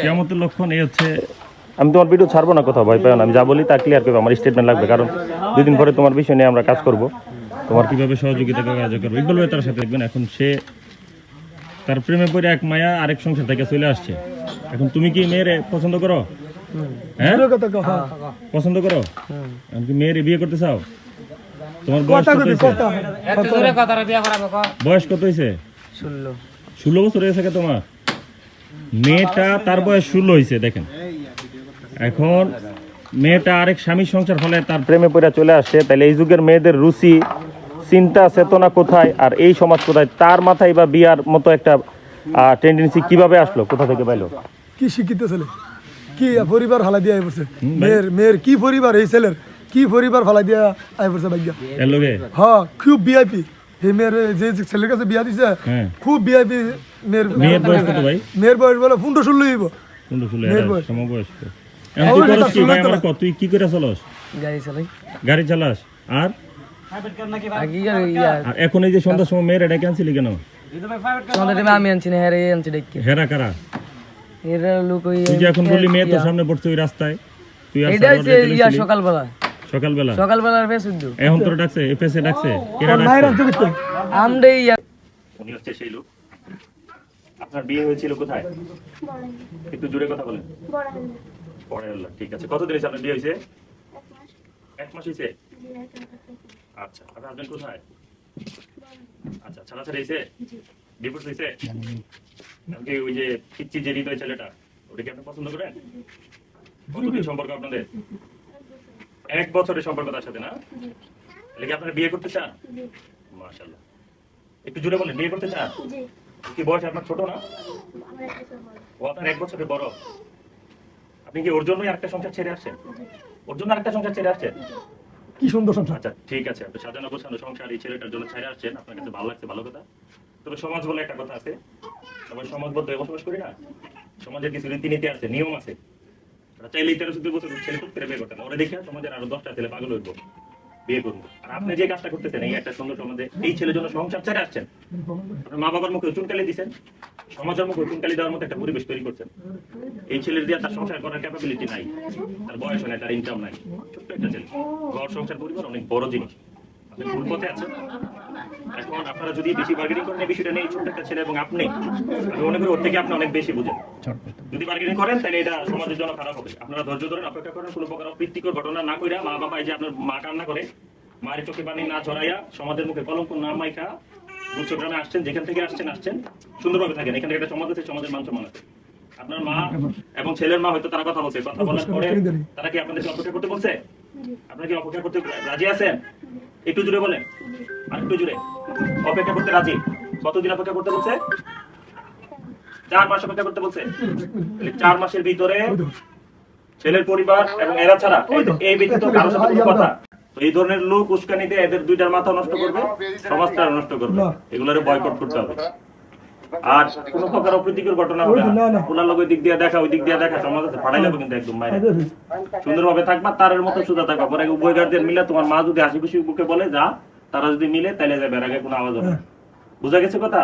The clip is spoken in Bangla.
কিয়ামতের লক্ষণ এই হচ্ছে। আমি তোমার ভিডিও ছাড়বো না, কোথাও ভয় পাও না, আমি যা বলি তা ক্লিয়ার করবো, আমার স্টেটমেন্ট লাগবে, কারণ 2 দিন পরে তোমার বিষয় নিয়ে আমরা কাজ করব, তোমার কিভাবে সহযোগিতা কাজ করবো ইকবাল ভাই তার সাথে দেখবেন। এখন সে তার প্রেমে পড়ে এক মায়া আরেক সংসার থেকে চলে আসছে। এখন তুমি কি মেয়েরে পছন্দ করো? হ্যাঁ পছন্দ করো? এখন কি মেয়েরে বিয়ে করতে চাও? তোমার বয়স কত হয়েছে? বয়স কত হয়েছে? 16 বছর হয়েছে তোমার মেয়েটা, তার বয়স 16 হয়েছে। দেখেন এখন মেয়েটা আরেক স্বামীর সংসার ফলে তার প্রেমে পড়ে চলে আসছে, তাহলে এই যুগের মেয়েদের রুচি চিন্তা চেতনা কোথায় আর এই সমাজ কোথায়? তার মাথায় বা বিয়ার মতো একটা টেন্ডেন্সি কিভাবে আসলো, কোথা থেকে পাইলো? কি শিক্ষিত ছেলে, কি পরিবার ফালা দিয়ে পড়ছে, মেয়ের কি পরিবার, এই ছেলের কি পরিবার ফালা দিয়ে আয় পড়ছে ভাগ্য। হ্যাঁ খুব ভিআইপি এই মেয়ের, যে ছেলের কাছে বিয়া দিছে খুব ভিআইপি। মেয়ের বয়স কত ভাই? মেয়ের বয়স বলে 15-16 হইব। 15-16 সমবয়স। তুই কি করে চলস? গাড়ি চালাস। আর এখন এই যে সন্ধ্যার সময় মেয়ের এটা ক্যান্সেল কেন? আমি আনছি না, হেরা কারা? তুই যে এখন বললি মেয়ে তোর সামনে পড়ছে ওই রাস্তায়, তুই সকালবেলা এখন তোর ডাকছে, এফএসএ ডাকছে, উনি হচ্ছে সেই লোক। আপনার বিয়ে হয়েছিল কোথায়? একটু জোরে কথা বলেন। বড়াইল্লা। ঠিক আছে, কতদিন হয়েছে আপনার বিয়ে হয়েছে? 1 মাস হয়েছে। আচ্ছা, আপনার হাজবেন্ড কোথায়? আচ্ছা, ছাড়াছাড়ি হয়েছে? ডিভোর্স হয়েছে? আপনি ওই যে পিচ্চি যে হৃদয় ছেলেটা, ওটা কি আপনি পছন্দ করেন? কতদিন সম্পর্ক আপনাদের? 1 বছরের সম্পর্ক তার সাথে, না? তাহলে কি আপনারা বিয়ে করতে চান? মাশাআল্লাহ। একটু জোরে বলেন, বিয়ে করতে চান? কি বয়স আপনার ছোট না? ও আপনার 1 বছরের বড়। আপনি কি ওর জন্যই আরেকটা সংসার ছেড়ে আসছেন? ওর জন্য আরেকটা সংসার ছেড়ে আসছেন? কি সুন্দর সংসার। আচ্ছা ঠিক আছে, আপনি সাজানো গোছানো সংসার এই ছেলেটার জন্য ছেড়ে আসছেন, আপনার কাছে ভালো লাগছে, ভালো কথা। তবে সমাজ বলে একটা কথা আছে, সবাই সমাজবদ্ধ বসবাস করি না, সমাজের কিছু রীতিনীতি আছে, নিয়ম আছে। চাইলে 13-14 বছর ছেলে খুব বিয়ে করতেন, ওরা দেখে সমাজের আরো 10টা ছেলে পাগল হইব, বিয়ে করবো। আর আপনি যে কাজটা করতেছেন, এই একটা সুন্দর সমাজে এই ছেলের জন্য সংসার ছেড়ে আসছেন, আপনার মা বাবার মুখে চুনকালি দিচ্ছেন, সমাজের মুখে চুনকালি দেওয়ার মতো একটা পরিবেশ তৈরি করছেন। এই ছেলের দিয়ে তার সংসার করার ক্যাপাবিলিটি নাই, তার বয়স নাই, তার ইনকাম নাই, ছোট্ট একটা ছেলে। ঘর সংসার পরিবার অনেক বড় জিনিস, আপনি ভুল পথে আছেন। এখন আপনারা যদি বেশি বার্গেনিং করেন এই বিষয়টা নেই, ছোট্ট একটা ছেলে এবং আপনি, আমি মনে করি ওর থেকে আপনি অনেক বেশি বুঝেন। যদি বার্গেনিং করেন তাহলে এটা সমাজের জন্য খারাপ হবে। আপনারা ধৈর্য ধরেন, অপেক্ষা করেন, কোনো প্রকার অপ্রীতিকর ঘটনা না কইরা, মা বাবা এই যে আপনার মা কান্না করে, মায়ের চোখে পানি না ঝরাইয়া, সমাজের মুখে কলঙ্ক না মাইখা, গুচ্ছগ্রামে আসছেন, যেখান থেকে আসছেন সুন্দরভাবে থাকেন। এখানে একটা সমাজ আছে, সমাজের মান সম্মান আছে। আপনার মা এবং ছেলের মা হয়তো তারা কথা বলছে, কথা বলার পরে তারা কি আপনাদেরকে অপেক্ষা করতে বলছে? আপনারা কি অপেক্ষা করতে রাজি আছেন? একটু জুড়ে বলেন, আর একটু জুড়ে। অপেক্ষা করতে রাজি? কতদিন অপেক্ষা করতে বলছে? 4 মাস অপেক্ষা করতে বলছে। 4 মাসের ভিতরে ছেলের পরিবার এবং এরা ছাড়া এই ব্যতীত কারোর সাথে কোনো কথা। তো এই ধরনের লোক উস্কানিতে এদের দুইটার মাথা নষ্ট করবে, সমাজটা নষ্ট করবে, এগুলোরে বয়কট করতে হবে। আর কোন প্রকার অপ্রীতিকর ঘটনা হবে না, ওনার লোক ওই দিক দিয়ে দেখা, ওই দিক দিয়ে দেখা, সমাজ আছে ফাড়াই যাবে কিন্তু একদম বাইরে। সুন্দরভাবে থাকবা, তারের মতো সুদা থাকবা। পরে উভয় গার্জিয়ান মিলে তোমার মা যদি হাসি খুশি মুখে বলে যা, তারা যদি মিলে তাইলে যাবে, এর আগে কোনো আওয়াজ হবে না। বুঝা গেছে কথা?